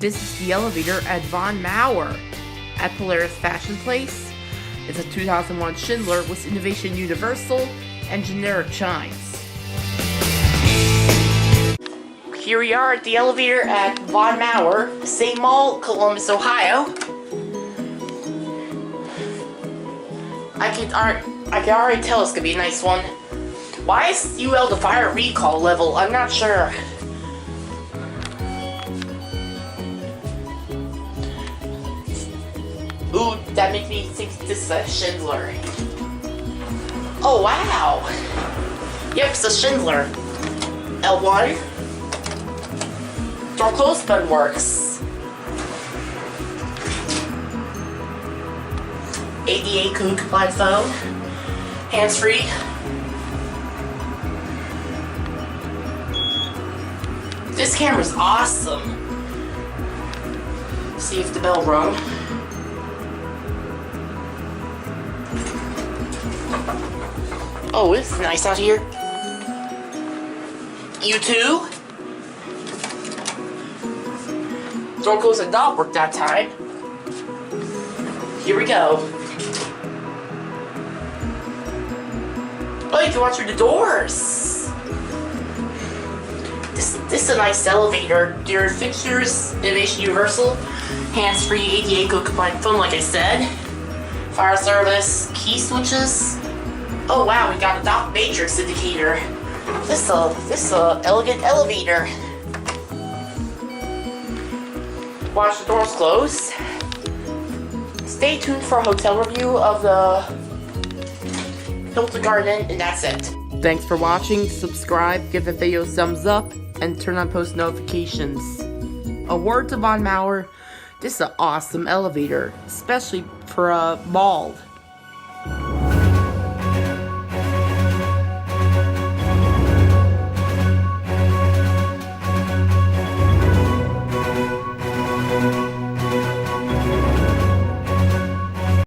This is the elevator at Von Maur at Polaris Fashion Place. It's a 2001 Schindler with innovation universal and generic chimes. Here we are at the elevator at Von Maur, St. Mall, Columbus, Ohio. I can already tell it's gonna be a nice one. Why is UL the fire recall level? I'm not sure. Ooh, that makes me think this is a Schindler. Oh wow! Yep, it's a Schindler. L1. Door close button works. ADA code compliant phone. Hands free. This camera's awesome. See if the bell rung. Oh, it's nice out here. You too? Door close and not work that time. Here we go. Oh, you can watch through the doors. This is a nice elevator. Your Fixtures, innovation universal, hands-free ADA code compliant phone, like I said. Fire service, key switches. Oh wow, we got a dot matrix indicator. This is a elegant elevator. Watch the doors close. Stay tuned for a hotel review of the Hilton Garden, and that's it. Thanks for watching. Subscribe, give the video a thumbs up, and turn on post notifications. A word to Von Maur, this is an awesome elevator, especially for a mall.